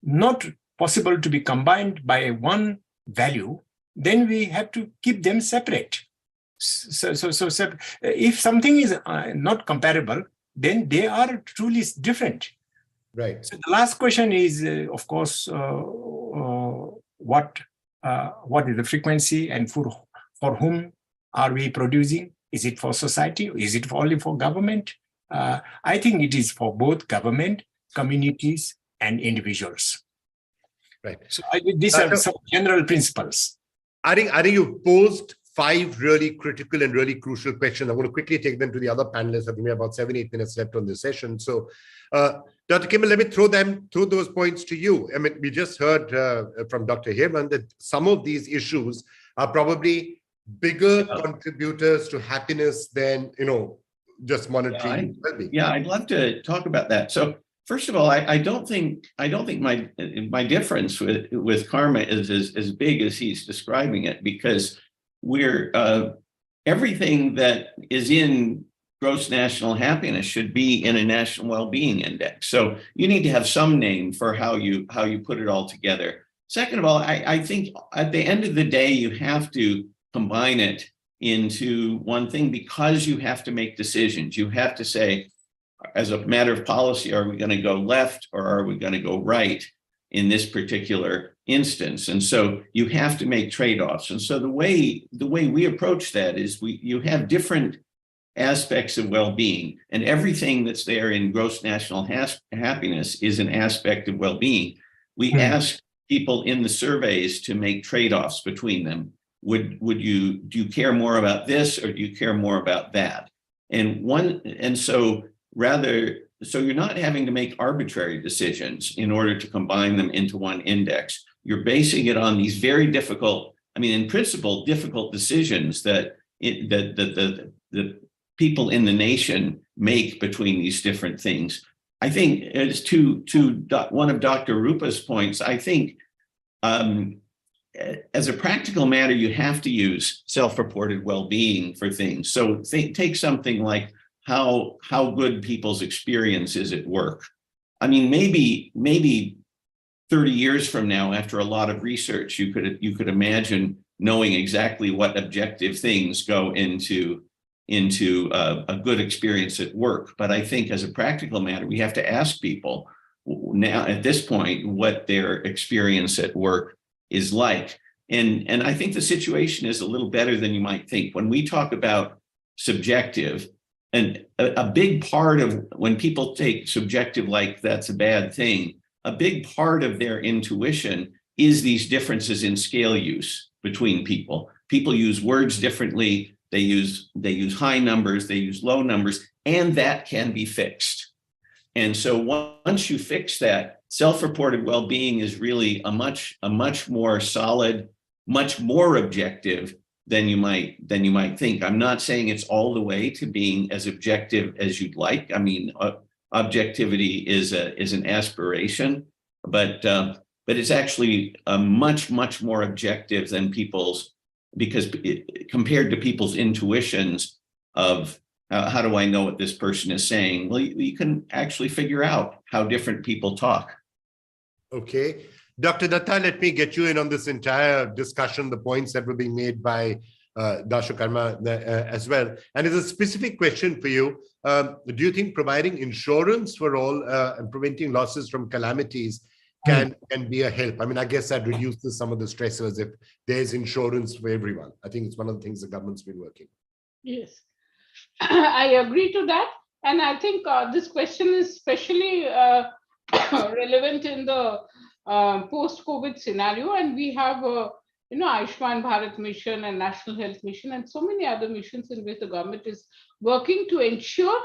Speaker 6: not possible to be combined by one value, then we have to keep them separate. So if something is not comparable, then they are truly different.
Speaker 2: Right.
Speaker 6: So the last question is, of course, what is the frequency, and for whom are we producing? Is it for society? Is it only for government? I think it is for both government, communities, and individuals.
Speaker 2: Right.
Speaker 6: So these are some general principles.
Speaker 2: I think you posed 5 really critical and really crucial questions. I want to quickly take them to the other panelists. I think we have about 7-8 minutes left on this session. So, Dr. Kimball, let me throw those points to you. I mean, we just heard from Dr. Heyman that some of these issues are probably bigger contributors to happiness than, just monetary well-being.
Speaker 4: Yeah, I'd love to talk about that. So, first of all, I don't think my difference with karma is as big as he's describing it, because we're everything that is in gross national happiness should be in a national well-being index. So you need to have some name for how you put it all together. Second of all, I think at the end of the day, you have to combine it into one thing, because you have to make decisions. You have to say, as a matter of policy, are we going to go left or are we going to go right in this particular instance? And so you have to make trade-offs. And so the way we approach that is you have different aspects of well-being, and everything that's there in gross national happiness is an aspect of well-being. We ask people in the surveys to make trade-offs between them. Do you care more about this, or do you care more about that? So you're not having to make arbitrary decisions in order to combine them into one index. You're basing it on these very difficult, in principle, difficult decisions that the people in the nation make between these different things. I think, as to one of Dr. Rupa's points, I think as a practical matter, you have to use self-reported well-being for things. So take something like how good people's experience is at work. Maybe 30 years from now, after a lot of research, you could imagine knowing exactly what objective things go into a good experience at work. But I think as a practical matter, we have to ask people now at this point what their experience at work is like. And I think the situation is a little better than you might think. When we talk about subjective, and a big part of when people take subjective like that's a bad thing, a big part of their intuition is these differences in scale use between people. People use words differently. They use high numbers, they use low numbers, and that can be fixed. And so once you fix that, self-reported well-being is really a much more solid, much more objective than you might think. I'm not saying it's all the way to being as objective as you'd like. I mean, objectivity is an aspiration, but it's actually a much more objective than because compared to people's intuitions of how do I know what this person is saying? Well, you can actually figure out how different people talk.
Speaker 2: Okay. Dr. Dutta, let me get you in on this entire discussion, the points that were being made by Dasho Karma as well. And it's a specific question for you. Do you think providing insurance for all and preventing losses from calamities can be a help? I mean, I guess that reduces some of the stressors if there's insurance for everyone. I think it's one of the things the government's been working.
Speaker 3: Yes, I agree to that. And I think this question is especially relevant in the post-COVID scenario. And we have, Ayushman Bharat mission and National Health Mission and so many other missions in which the government is working to ensure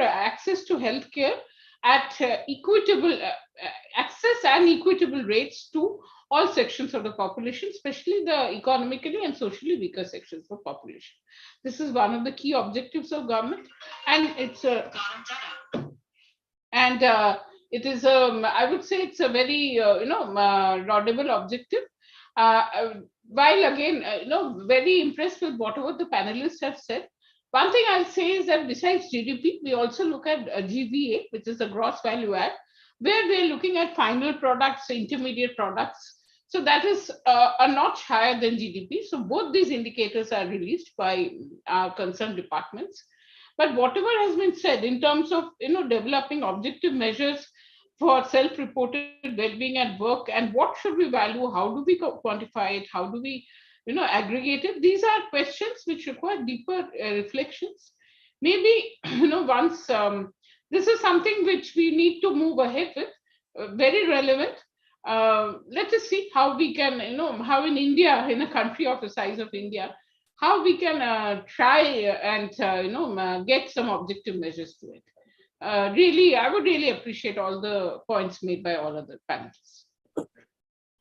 Speaker 3: access to healthcare at equitable access and equitable rates to all sections of the population, especially the economically and socially weaker sections of population. This is one of the key objectives of government, and it's I would say it's a very laudable objective. While again, very impressed with whatever the panelists have said. One thing I'll say is that besides GDP, we also look at GVA, which is the gross value add, where we're looking at final products, intermediate products. So that is a notch higher than GDP. So both these indicators are released by our concerned departments. But whatever has been said in terms of developing objective measures for self-reported well-being at work, and what should we value, how do we quantify it, how do we aggregate it, these are questions which require deeper reflections. Maybe once this is something which we need to move ahead with, very relevant. Let us see how we can, how in India, in a country of the size of India, how we can try and get some objective measures to it. Really, I would really appreciate all the points made by all other panelists.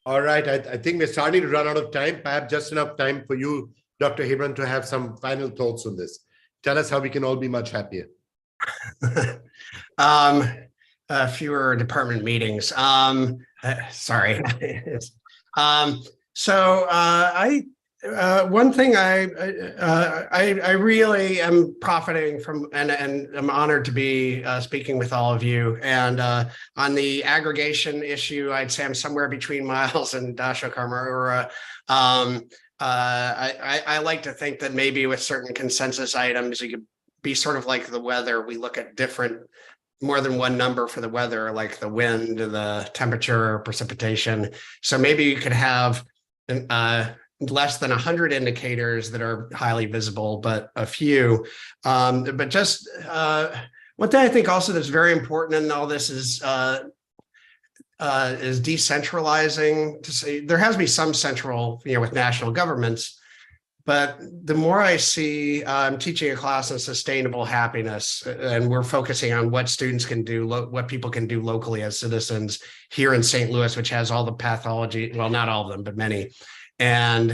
Speaker 2: All right, I think we're starting to run out of time. Perhaps just enough time for you, Dr. Hebron, to have some final thoughts on this. Tell us how we can all be much happier.
Speaker 5: Fewer department meetings. Sorry. One thing I really am profiting from, and I'm honored to be speaking with all of you. And on the aggregation issue, I'd say I'm somewhere between Miles and Dasho Karma. I like to think that maybe with certain consensus items, you could be sort of like the weather. We look at more than one number for the weather, like the wind, the temperature, precipitation. So maybe you could have less than 100 indicators that are highly visible, but a few. But just one thing I think also that's very important in all this is decentralizing. To say there has to be some central, with national governments. But the more I see, I'm teaching a class on sustainable happiness, and we're focusing on what students can do, what people can do locally as citizens here in St. Louis, which has all the pathology, well, not all of them, but many. And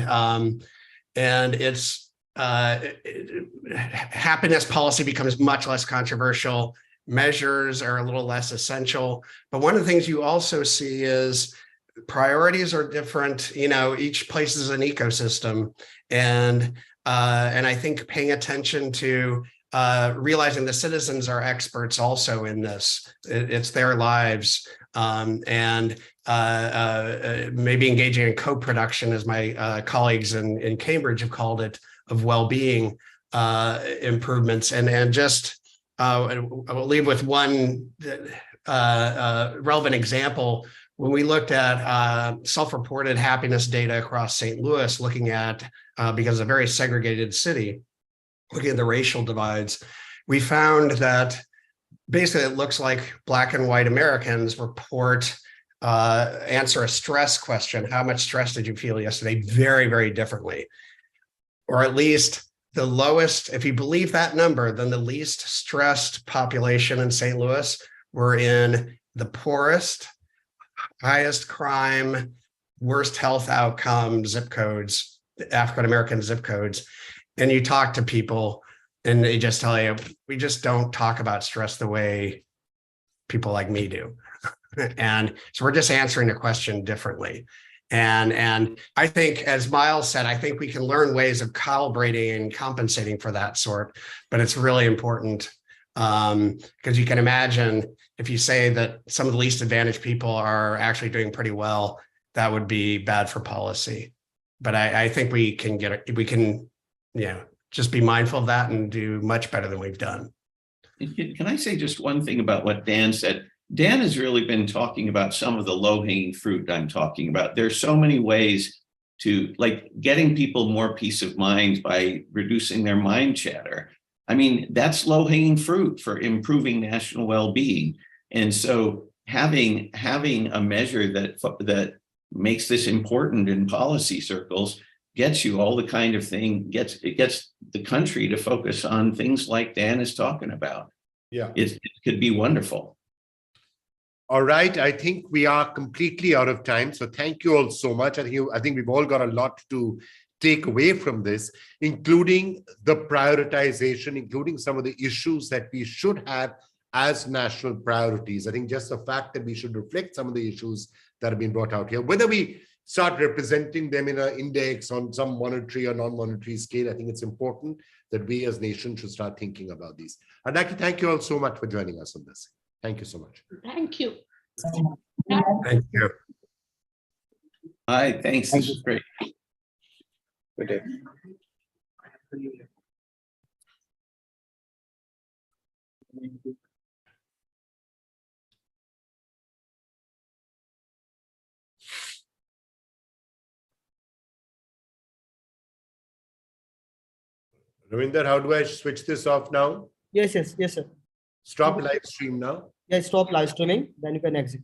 Speaker 5: it's happiness policy becomes much less controversial. Measures are a little less essential. But one of the things you also see is priorities are different. Each place is an ecosystem, and I think paying attention to realizing the citizens are experts also in this. It's their lives, and maybe engaging in co-production, as my colleagues in Cambridge have called it, of well-being improvements. And just I will leave with one relevant example. When we looked at self-reported happiness data across St. Louis, looking at, because it's a very segregated city, looking at the racial divides, we found that basically it looks like black and white Americans report, answer a stress question. How much stress did you feel yesterday? Very, very differently. Or at least the lowest, if you believe that number, then the least stressed population in St. Louis were in the poorest, highest crime, worst health outcome zip codes, African-American zip codes. And you talk to people and they just tell you, we just don't talk about stress the way people like me do. And so we're just answering the question differently. And I think, as Miles said, I think we can learn ways of calibrating and compensating for that sort, but it's really important because you can imagine if you say that some of the least advantaged people are actually doing pretty well, that would be bad for policy. But I think we can just be mindful of that and do much better than we've done.
Speaker 4: Can I say just one thing about what Dan said? Dan has really been talking about some of the low-hanging fruit I'm talking about. There's so many ways to, like, getting people more peace of mind by reducing their mind chatter. I mean, that's low-hanging fruit for improving national well-being. And so having a measure that makes this important in policy circles gets you all the kind of thing, it gets the country to focus on things like Dan is talking about.
Speaker 2: Yeah,
Speaker 4: it could be wonderful.
Speaker 2: All right, I think we are completely out of time. So thank you all so much. I think we've all got a lot to take away from this, including the prioritization, including some of the issues that we should have as national priorities. I think just the fact that we should reflect some of the issues that have been brought out here, whether we start representing them in an index on some monetary or non-monetary scale, I think it's important that we as nations should start thinking about these. I'd like to thank you all so much for joining us on this. Thank you so much.
Speaker 3: Thank you.
Speaker 5: Thank you.
Speaker 4: Hi, thanks. This is great.
Speaker 1: Good day.
Speaker 2: Ravinder, how do I switch this off now?
Speaker 7: Yes, sir.
Speaker 2: Stop live stream now.
Speaker 7: Yeah, stop live streaming, then you can exit.